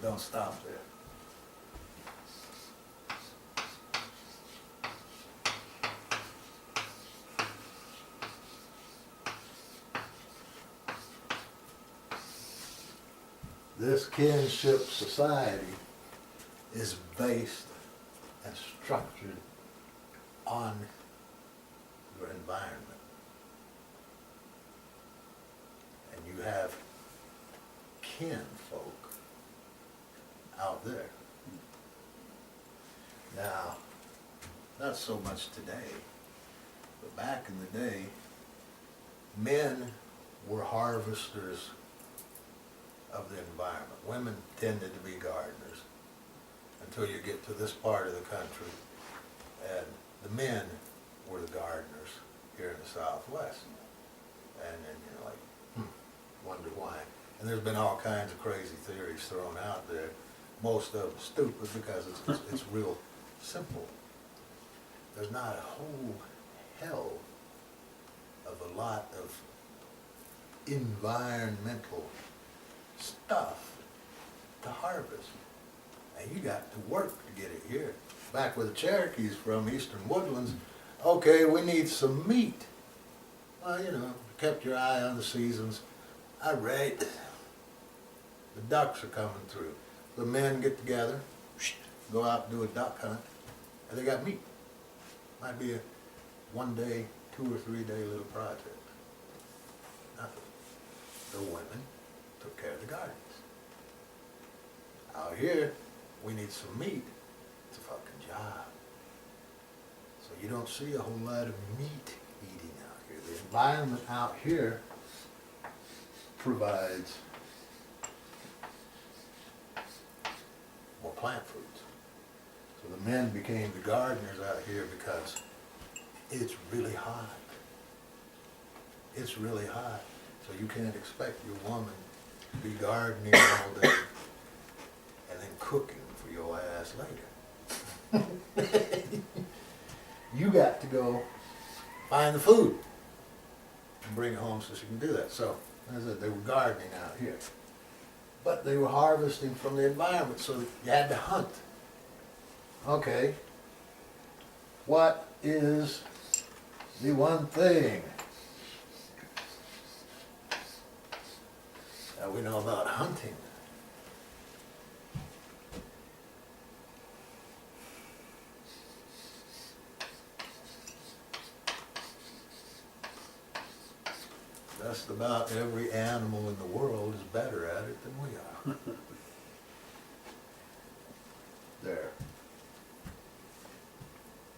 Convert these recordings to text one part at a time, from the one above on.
But don't stop there. This kinship society is based and structured on your environment. And you have kinfolk out there. Now, not so much today, but back in the day, men were harvesters of the environment. Women tended to be gardeners until you get to this part of the country, and the men were the gardeners here in the Southwest. And then you're like, wonder why. And there's been all kinds of crazy theories thrown out there. Most of them stupid because it's real simple. There's not a whole hell of a lot of environmental stuff to harvest. And you got to work to get it here. Back where the Cherokees from, eastern woodlands, okay, we need some meat. Well, you know, kept your eye on the seasons. All right, the ducks are coming through. The men get together, go out and do a duck hunt, and they got meat. Might be a 1 day, 2 or 3 day little project. Nothing. The women took care of the gardens. Out here, we need some meat. It's a fucking job. So you don't see a whole lot of meat eating out here. The environment out here provides more plant foods. So the men became the gardeners out here because it's really hot. It's really hot. So you can't expect your woman to be gardening all day and then cooking for your ass later. You got to go find the food and bring it home so she can do that. So, as I said, they were gardening out here. But they were harvesting from the environment, so you had to hunt. Okay, what is the one thing that we know about hunting? Just about every animal in the world is better at it than we are. They're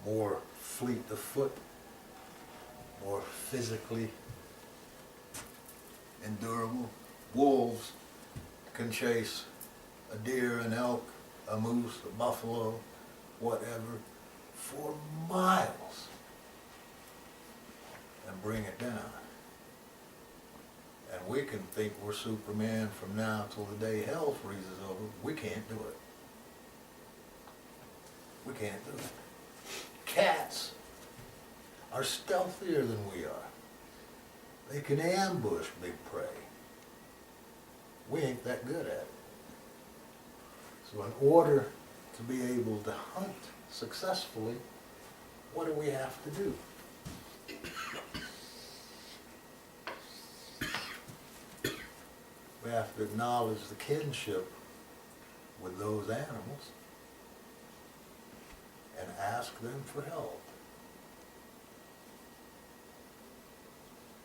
more fleet of foot, more physically endurable. Wolves can chase a deer, an elk, a moose, a buffalo, whatever, for miles and bring it down. And we can think we're Superman from now till the day hell freezes over. We can't do it. We can't do it. Cats are stealthier than we are. They can ambush big prey. We ain't that good at it. So in order to be able to hunt successfully, what do we have to do? We have to acknowledge the kinship with those animals and ask them for help.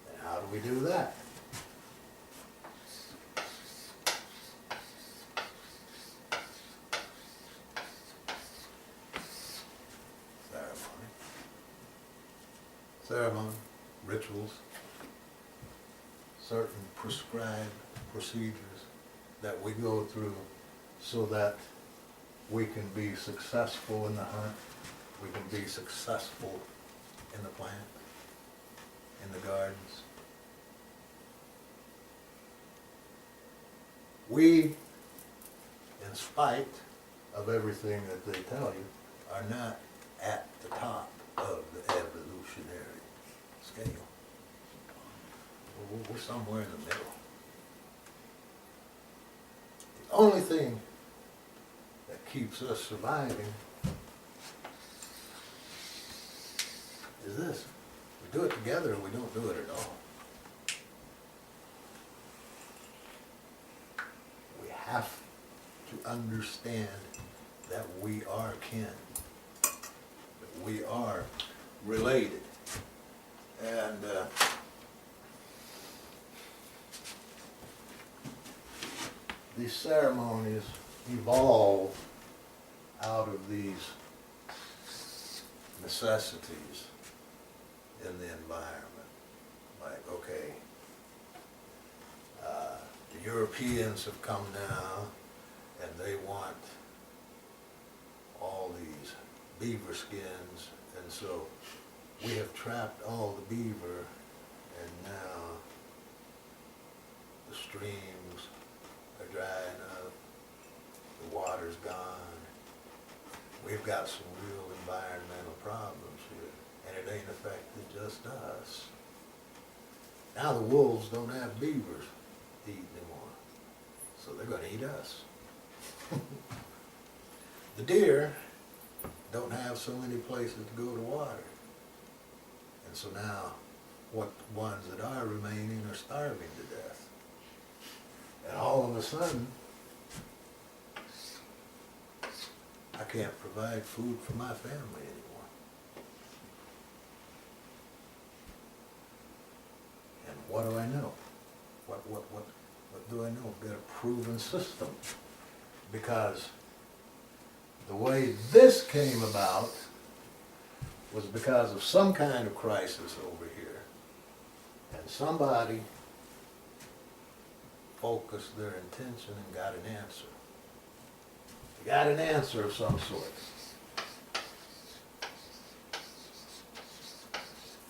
And how do we do that? Ceremony, rituals, certain prescribed procedures that we go through so that we can be successful in the hunt, we can be successful in the plant, in the gardens. We, in spite of everything that they tell you, are not at the top of the evolutionary scale. We're somewhere in the middle. The only thing keeps us surviving is this. We do it together or we don't do it at all. We have to understand that we are kin, that we are related. And these ceremonies evolve out of these necessities in the environment. Like, okay, the Europeans have come now and they want all these beaver skins, and so we have trapped all the beaver, and now the streams are drying up, the water's gone. We've got some real environmental problems here, and it ain't affected just us. Now the wolves don't have beavers to eat anymore, so they're gonna eat us. The deer don't have so many places to go to water. And so now, what ones that are remaining are starving to death. And all of a sudden, I can't provide food for my family anymore. And what do I know? What do I know? I've got a proven system. Because the way this came about was because of some kind of crisis over here. And somebody focused their intention and got an answer. They got an answer of some sort.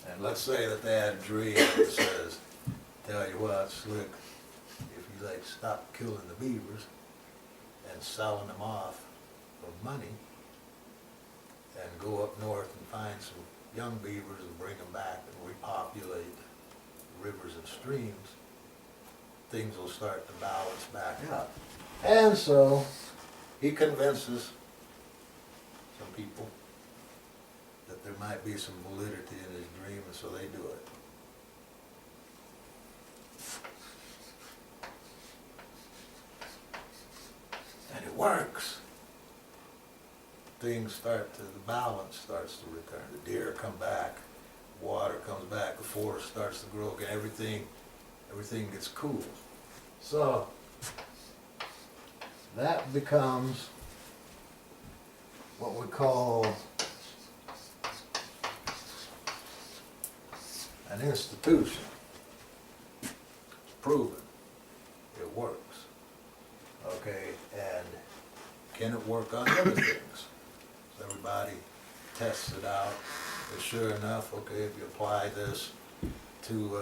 And let's say that they had a dream that says, tell you what, Slick, if you like stop killing the beavers and selling them off for money, and go up north and find some young beavers and bring them back and repopulate rivers and streams, things will start to balance back out. And so he convinces some people that there might be some validity in his dream, and so they do it. And it works. Things start to, the balance starts to return. The deer come back, water comes back, the forest starts to grow again, everything gets cool. So that becomes what we call an institution. It's proven. It works. Okay, and can it work on other things? So everybody tests it out. And sure enough, okay, if you apply this to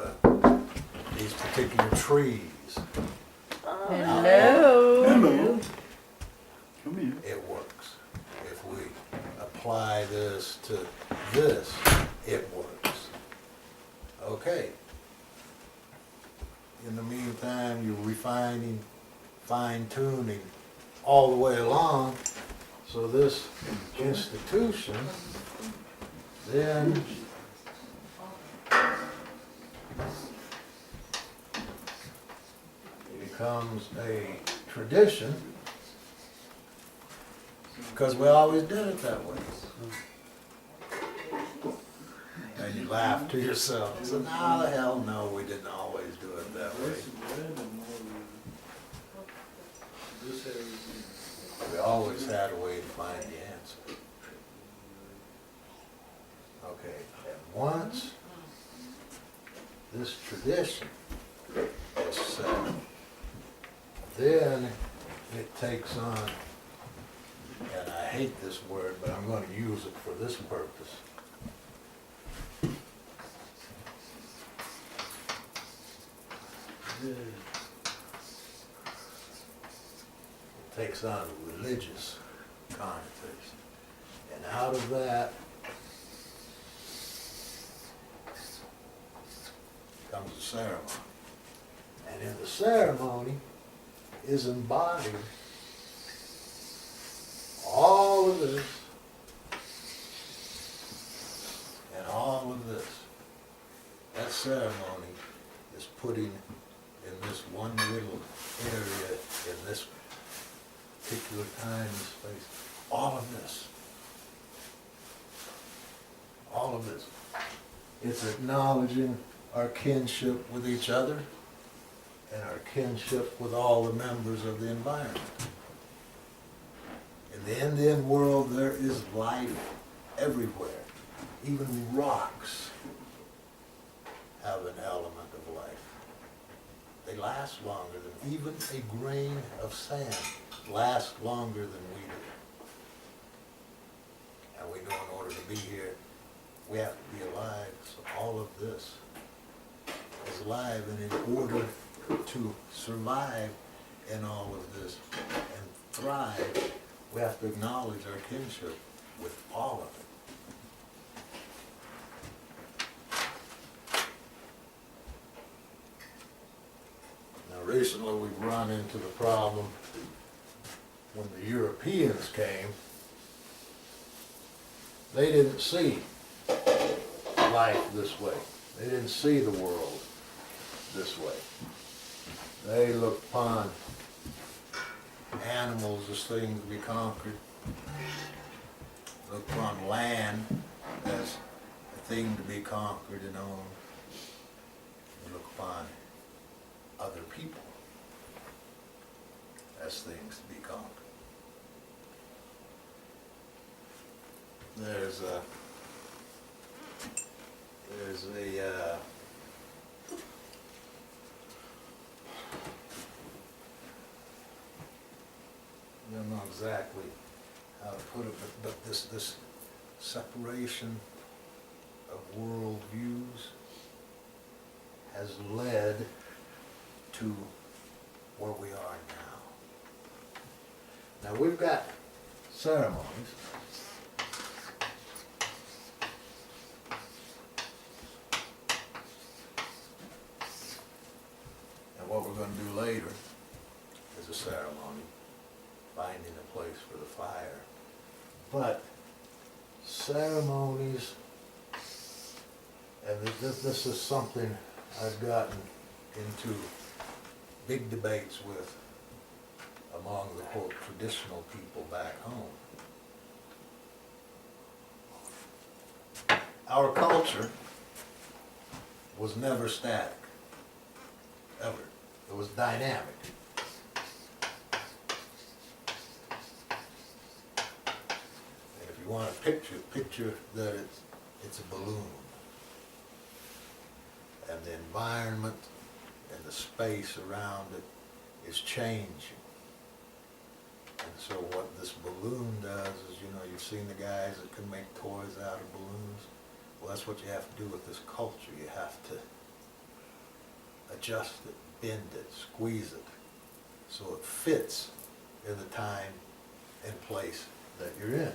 these particular trees, Hello. Hello. Come here. it works. If we apply this to this, it works. Okay. In the meantime, you're refining, fine-tuning all the way along. So this institution then becomes a tradition because we always did it that way. And you laugh to yourself. So, no, the hell no, we didn't always do it that way. We always had a way to find the answer. Okay, and once this tradition is set, then it takes on, and I hate this word, but I'm going to use it for this purpose. It takes on a religious connotation. And out of that comes a ceremony. And in the ceremony is embodied ceremony is putting in this one little area, in this particular time and space, all of this. All of this. It's acknowledging our kinship with each other and our kinship with all the members of the environment. In the Indian world, there is life everywhere. Even rocks have an element of life. They last longer than, even a grain of sand lasts longer than we do. And we know in order to be here, we have to be alive. So all of this is alive, and in order to survive in all of this and thrive, we have to acknowledge our kinship with all of it. Now recently we've run into the problem when the Europeans came, they didn't see life this way. They didn't see the world this way. They looked upon animals as things to be conquered, looked upon land as a thing to be conquered and owned, and looked upon other people as things to be conquered. There's a I don't know exactly how to put it, but this separation of worldviews has led to where we are now. Now we've got ceremonies. And what we're going to do later is a ceremony, finding a place for the fire. But ceremonies, and this is something I've gotten into big debates with among the quote traditional people back home. Our culture was never static, ever. It was dynamic. And if you want to picture that it's a balloon. And the environment and the space around it is changing. And so what this balloon does is, you know, you've seen the guys that can make toys out of balloons. Well, that's what you have to do with this culture. You have to adjust it, bend it, squeeze it, so it fits in the time and place that you're in.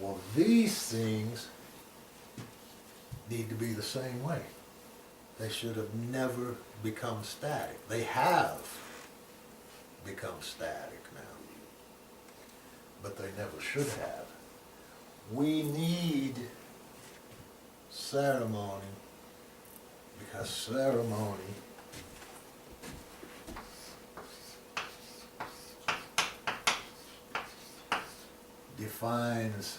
Well, these things need to be the same way. They should have never become static. They have become static now, but they never should have. We need ceremony because ceremony defines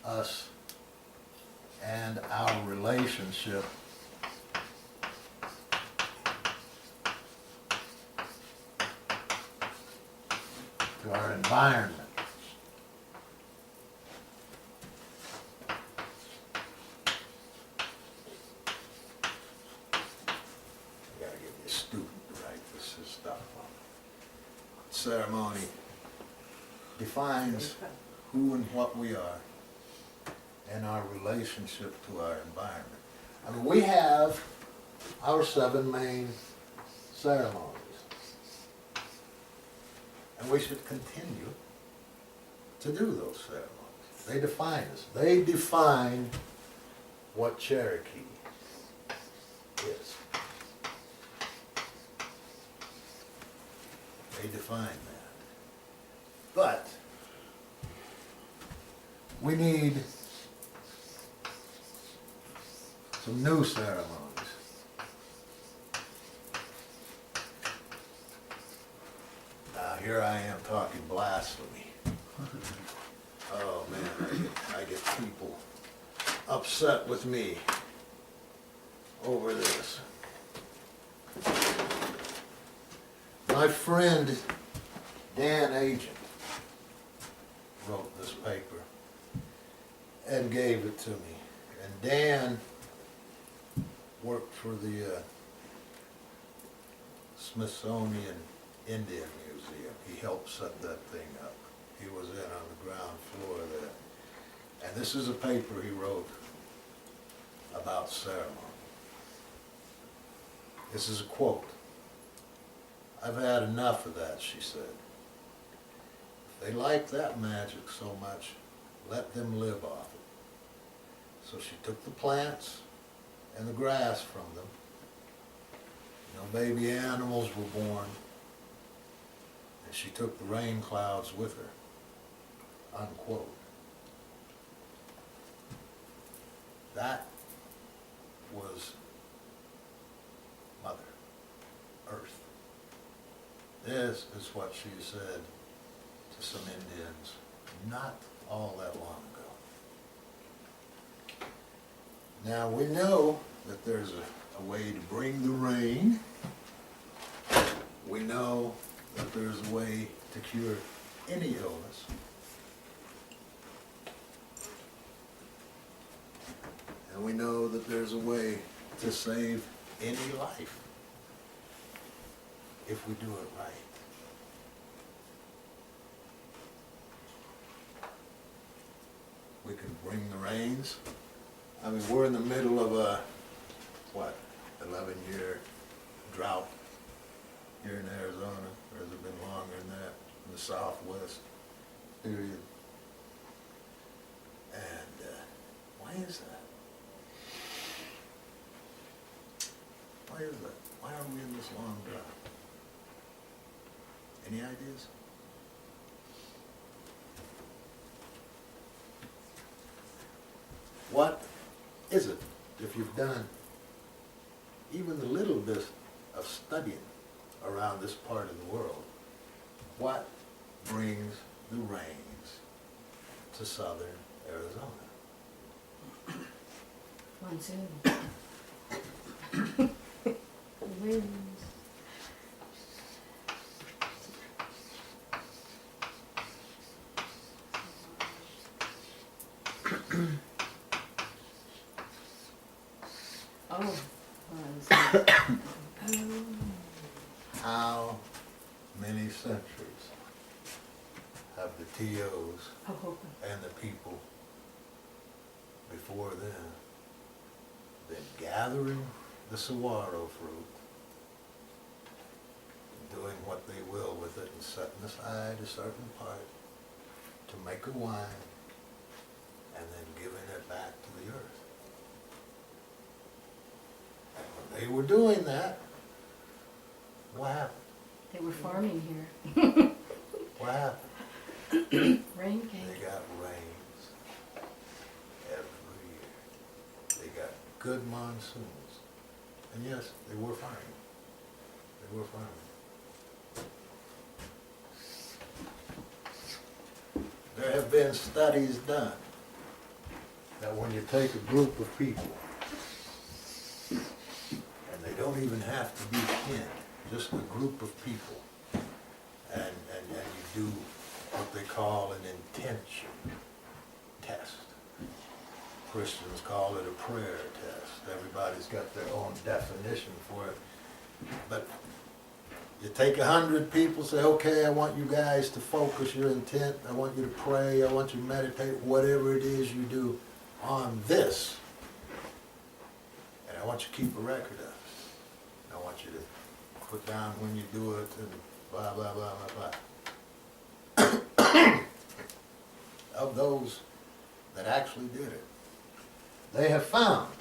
us and our relationship to our environment. I gotta give you a student to write this stuff on. Ceremony defines who and what we are and our relationship to our environment. I mean, we have our 7 main ceremonies. And we should continue to do those ceremonies. They define us. They define what Cherokee is. They define that. But we need some new ceremonies. Now here I am talking blasphemy. Oh man, I get people upset with me over this. My friend Dan Agent wrote this paper and gave it to me. And Dan worked for the Smithsonian Indian Museum. He helped set that thing up. He was in on the ground floor there. And this is a paper he wrote about ceremony. This is a quote. "I've had enough of that," she said. "If they like that magic so much, let them live off it." So she took the plants and the grass from them. No baby animals were born. And she took the rain clouds with her. Unquote. That was Mother Earth. This is what she said to some Indians not all that long ago. Now we know that there's a way to bring the rain. We know that there's a way to cure any illness. And we know that there's a way to save any life if we do it right. We can bring the rains. I mean, we're in the middle of a, 11-year drought here in Arizona, or has it been longer than that, in the Southwest period. And why is that? Why is that? Why are we in this long drought? Any ideas? What is it, if you've done even a little bit of studying around this part of the world, what brings the rains to southern Arizona? Monsoon. Winds. Oh, How many centuries have the TOs oh. and the people before then been gathering the saguaro fruit, doing what they will with it, and setting aside a certain part to make a wine, and then giving it back to the earth? And when they were doing that, what happened? They were farming here. What happened? Rain came. They got rains every year. They got good monsoons. And yes, they were farming. They were farming. There have been studies done that when you take a group of people, and they don't even have to be kin, just a group of people, and you do what they call an intention test. Christians call it a prayer test. Everybody's got their own definition for it. But you take 100 people, say, okay, I want you guys to focus your intent, I want you to pray, I want you to meditate, whatever it is you do on this. And I want you to keep a record of it. I want you to put down when you do it and blah, blah, blah, blah, blah. Of those that actually did it, they have found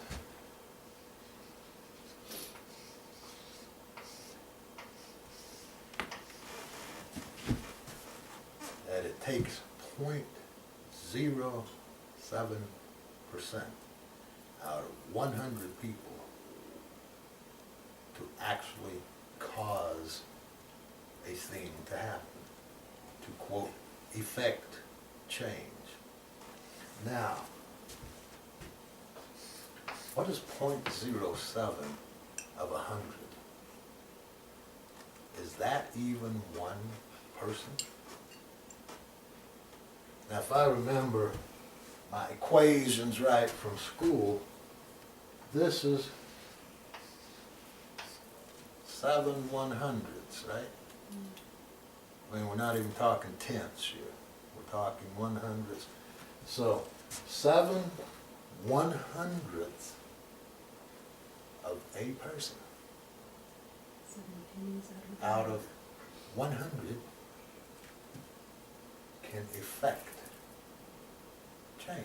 that it takes 0.07% out of 100 people to actually cause a thing to happen, to quote, effect change. Now, what is 0.07 of 100? Is that even one person? Now, if I remember my equations right from school, this is 7/100, right? I mean, we're not even talking tenths here. We're talking 100s. So 7/100 of a person 7 pennies out of 100 can effect change.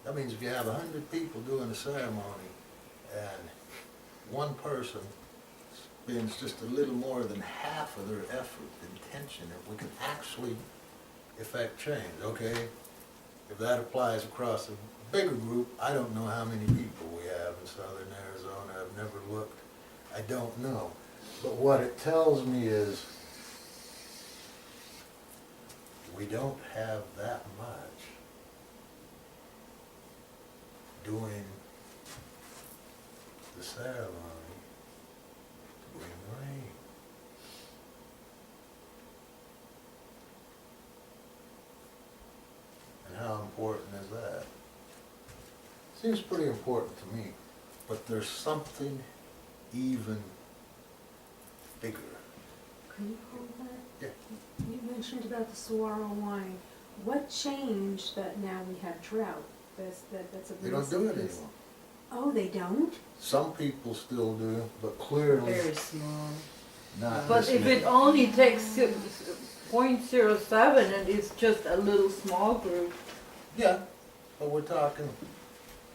That means if you have 100 people doing a ceremony and one person spends just a little more than half of their effort, intention, if we can actually effect change, okay? If that applies across a bigger group, I don't know how many people we have in southern Arizona. I've never looked. I don't know. But what it tells me is we don't have that much doing the ceremony to bring rain. And how important is that? Seems pretty important to me, but there's something even bigger. Can you hold that? Yeah. You mentioned about the saguaro wine. What changed that now we have drought? That's a They don't do it recent piece. anymore. Oh, they don't? Some people still do, but clearly Very small. not But this if many. it only takes 0.07 and it's just a little small group, Yeah, but we're talking,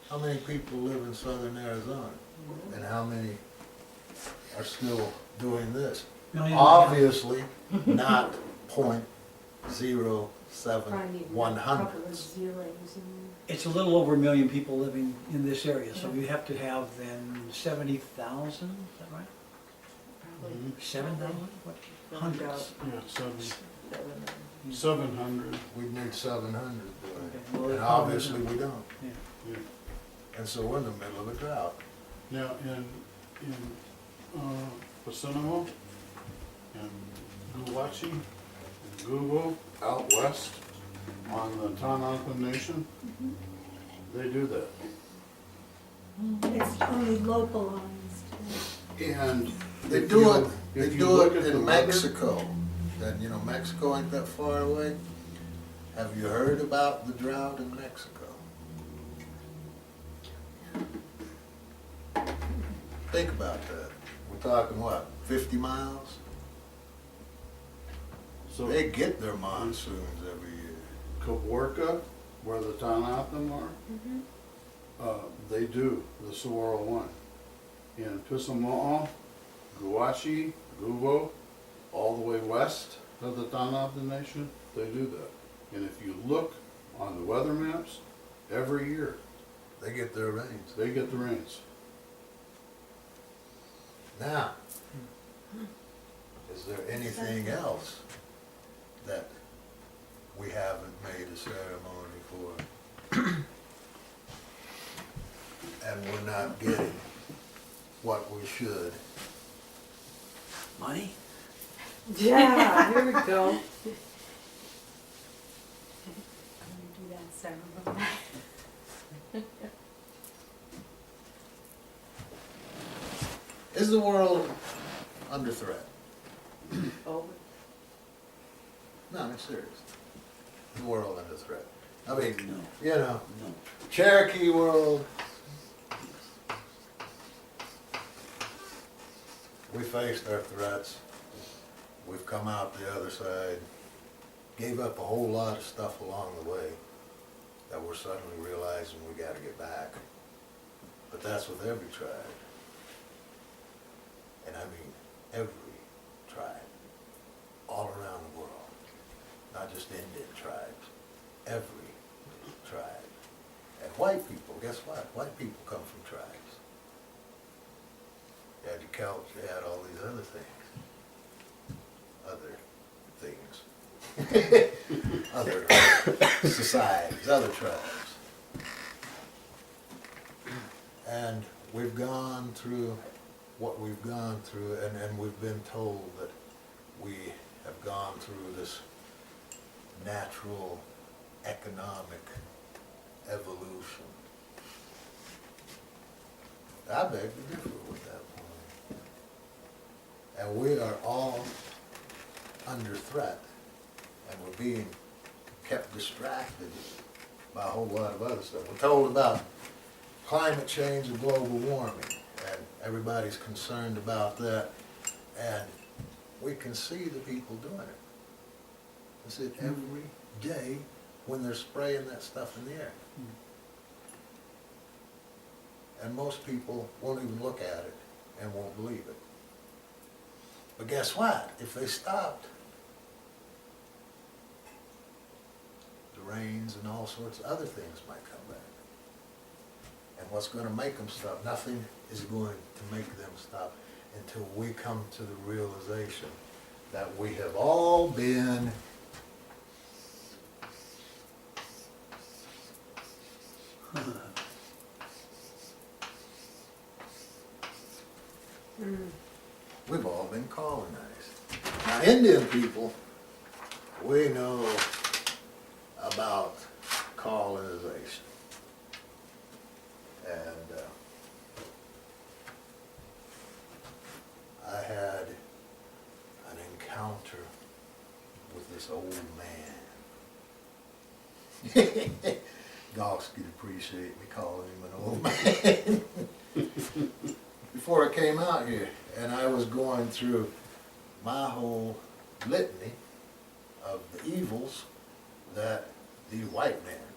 how many people live in southern Arizona? And how many are still doing this? Million. Obviously, not 0.07 Probably need a couple of 100. zeros in It's a little over 1 million people living in this area, so you have to have then 70,000, is that right? Probably. 7,000? What? About Hundreds. Yeah, 7. 700. We'd need 700 doing Okay, it. well, And it's probably obviously not. we don't. Yeah. Yeah. And so we're in the middle of a drought. Now, in Pacinimo, and Guwachi, and Gubo, out west, on the Tanaka Nation, they do that. there. It's only localized. And They if do you- it, they if you do look it at the in weather- Mexico. And you know, Mexico ain't that far away. Have you heard about the drought in Mexico? Think about that. We're talking what, 50 miles? So They get their monsoons every year. Kawarka, where the Tanatham are, they do the saguaro wine. In Pisamoa, Guwachi, Gubo, all the way west of the Tanatha Nation, they do that. And if you look on the weather maps, every year, They get their rains. they get the rains. Now, is there anything else that we haven't made a ceremony for? And we're not getting what we should? Money? Yeah, here we go. I'm gonna do that ceremony. Is the world under threat? Oh, No, I'm serious. The world under threat. I mean, No. you know, No. Cherokee world. We faced our threats. We've come out the other side. Gave up a whole lot of stuff along the way that we're suddenly realizing we gotta get back. But that's with every tribe. And I mean every tribe, all around the world, not just Indian tribes, every tribe. And And white people, guess what? White people come from tribes. You had the Celts, you had all these other things. Other societies, other tribes. And we've gone through what we've gone through, and we've been told that we have gone through this natural economic evolution. I beg to differ with that point. And we are all under threat, and we're being kept distracted by a whole lot of other stuff. We're told about climate change and global warming, and everybody's concerned about that, and we can see the people doing it. I see it every day when they're spraying that stuff in the air. And most people won't even look at it and won't believe it. But guess what? If they stopped, the rains and all sorts of other things might come back. And what's going to make them stop? Nothing is going to make them stop until we come to the realization that we have all been we've all been colonized. Now, Indian people, we know about colonization. And I had an encounter with this old man. Goss could appreciate me calling him an old man. Before I came out here, and I was going through my whole litany of the evils that the white man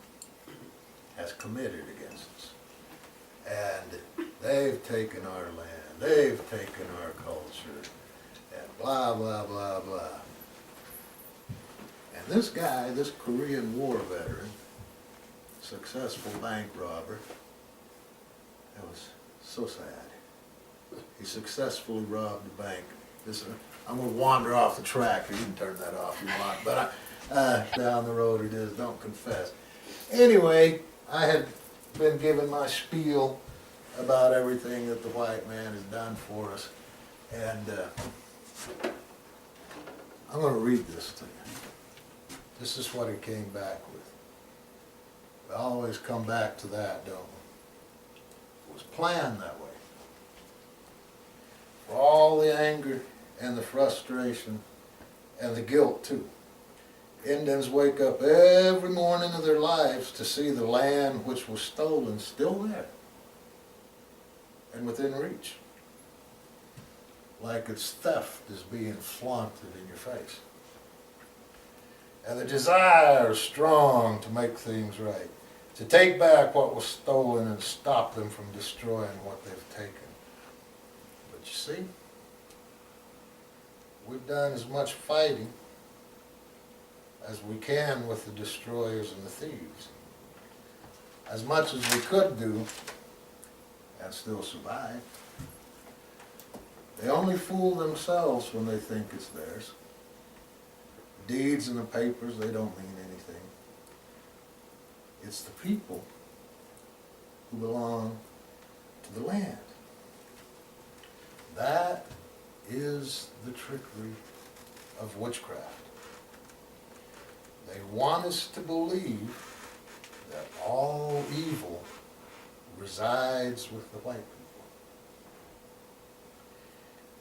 has committed against us. And they've taken our land, they've taken our culture, and blah, blah, blah, blah. And this guy, this Korean War veteran, successful bank robber, it was so sad. He successfully robbed a bank. I'm going to wander off the track. You can turn that off if you want, but down the road it is, don't confess. Anyway, I had been given my spiel about everything that the white man has done for us, and I'm going to read this to you. This is what he came back with. We always come back to that, don't we? It was planned that way. For all the anger and the frustration and the guilt too. Indians wake up every morning of their lives to see the land which was stolen still there and within reach. Like its theft is being flaunted in your face. And the desire is strong to make things right, to take back what was stolen and stop them from destroying what they've taken. But you see, we've done as much fighting as we can with the destroyers and the thieves. As much as we could do and still survive. They only fool themselves when they think it's theirs. Deeds in the papers, they don't mean anything. It's the people who belong to the land. That is the trickery of witchcraft. They want us to believe that all evil resides with the white people.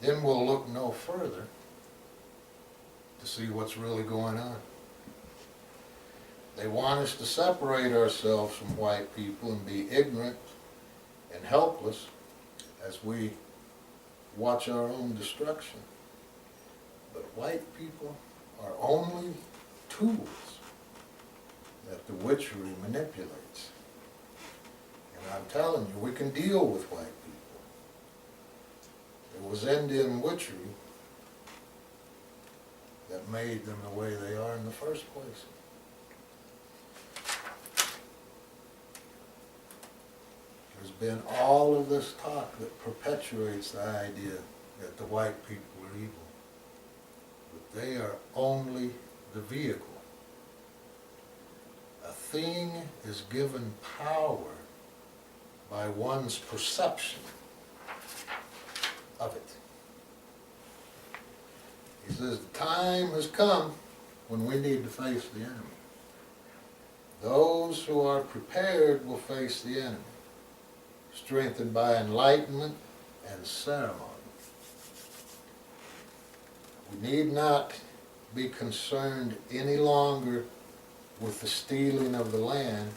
Then we'll look no further to see what's really going on. They want us to separate ourselves from white people and be ignorant and helpless as we watch our own destruction. But white people are only tools that the witchery manipulates. And I'm telling you, we can deal with white people. It was Indian witchery that made them the way they are in the first place. been all of this talk that perpetuates the idea that the white people are evil. But they are only the vehicle. A thing is given power by one's perception of it. He says the time has come when we need to face the enemy. Those who are prepared will face the enemy, strengthened by enlightenment and ceremony. We need not be concerned any longer with the stealing of the land,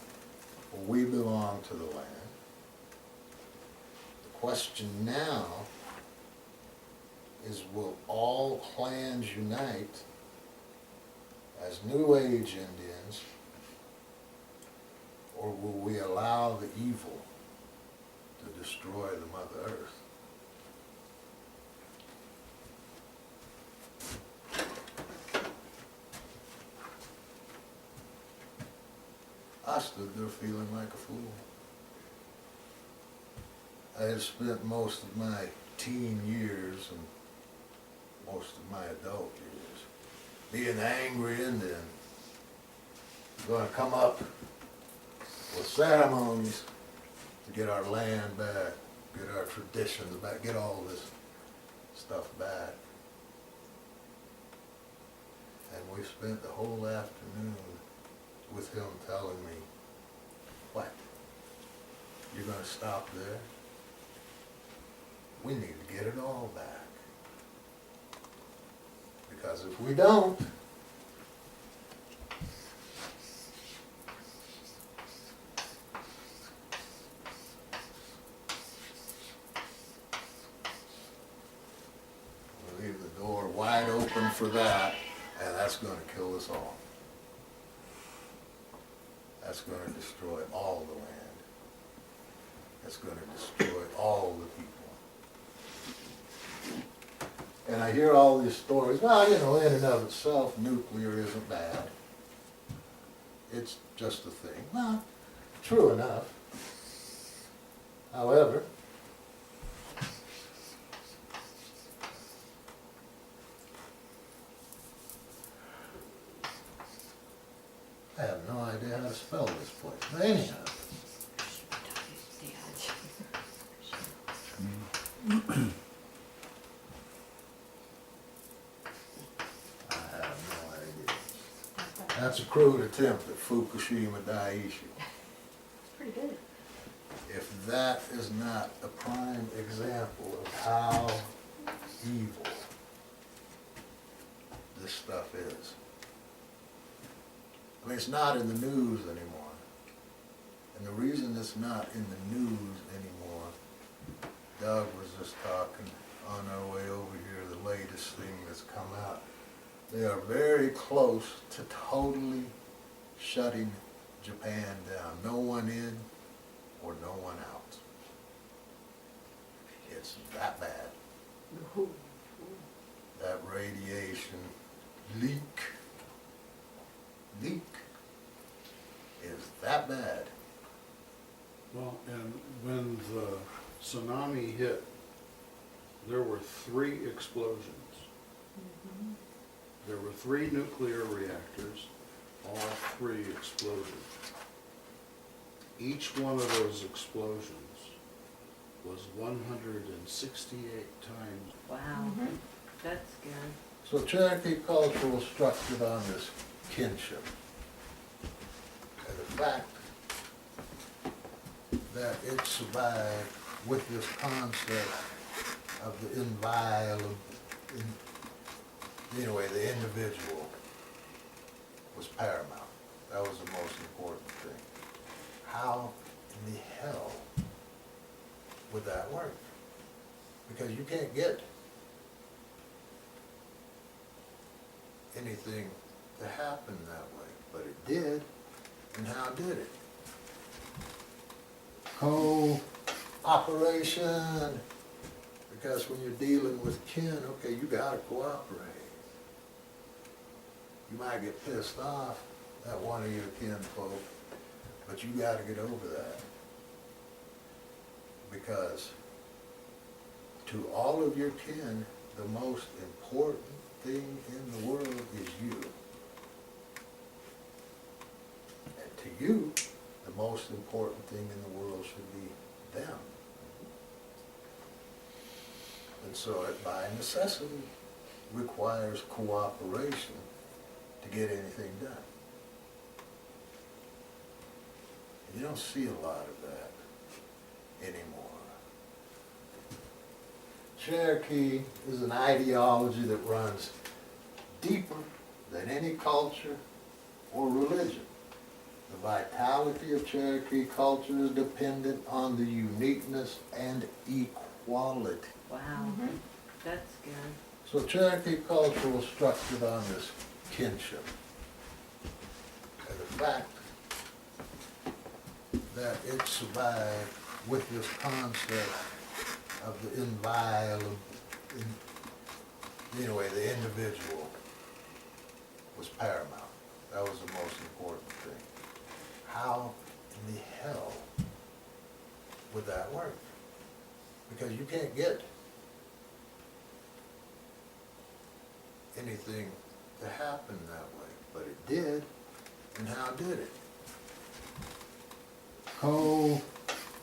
for we belong to the land. The question now is, will all clans unite as New Age Indians, or will we allow the evil to destroy the Mother Earth? I stood there feeling like a fool. I had spent most of my teen years and most of my adult years being angry Indian, going to come up with ceremonies to get our land back, get our traditions back, get all this stuff back. And we spent the whole afternoon with him telling me, what? You're going to stop there? We need to get it all back. Because if we don't, we'll leave the door wide open for that, and that's going to kill us all. That's going to destroy all the land. That's going to destroy all the people. And I hear all these stories, well, you know, in and of itself, nuclear isn't bad. It's just a thing. Well, true enough. However, I have no idea how to spell this place. But anyhow. I have no idea. That's a crude attempt at Fukushima Daiichi. Pretty good. If that is not a prime example of how evil this stuff is. I mean, it's not in the news anymore. And the reason it's not in the news anymore, Doug was just talking on our way over here, the latest thing that's come out. They are very close to totally shutting Japan down. No one in or no one out. It's that bad. That radiation leak is that bad. Well, and when the tsunami hit, there were 3 explosions. There were 3 nuclear reactors, all 3 exploded. Each one of those explosions was 168 times. Wow, that's scary. So Cherokee culture was structured on this kinship. And the fact that it survived with this concept of the inviolable, anyway, the individual was paramount. That was the most important thing. How in the hell would that work? Because you can't get anything to happen that way, but it did. And how did it? Cooperation. Because when you're dealing with kin, okay, you gotta cooperate. You might get pissed off at one of your kinfolk, but you gotta get over that. Because to all of your kin, the most important thing in the world is you. And to you, the most important thing in the world should be them. And so it, by necessity, requires cooperation to get anything done. You don't see a lot of that anymore. Cherokee is an ideology that runs deeper than any culture or religion. The vitality of Cherokee culture is dependent on the uniqueness and equality. Wow, that's good. So Cherokee culture was structured on this kinship. And the fact that it survived with this concept of the inviolable, anyway, the individual was paramount. That was the most important thing. How in the hell would that work? Because you can't get anything to happen that way, but it did. And how did it?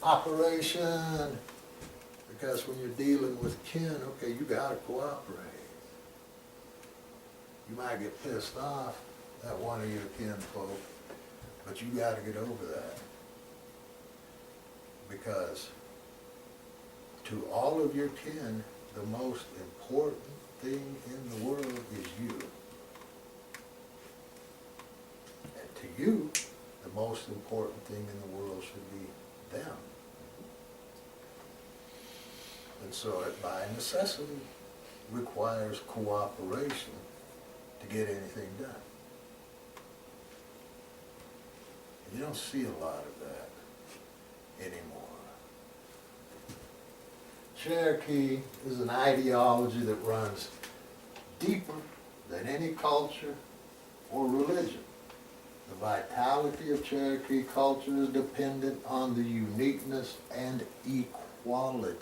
Cooperation. Because when you're dealing with kin, okay, you gotta cooperate. You might get pissed off at one of your kinfolk, but you gotta get over that. Because to all of your kin, the most important thing in the world is you. And to you, the most important thing in the world should be them. And so it, by necessity, requires cooperation to get anything done. You don't see a lot of that anymore. Cherokee is an ideology that runs deeper than any culture or religion. The vitality of Cherokee culture is dependent on the uniqueness and equality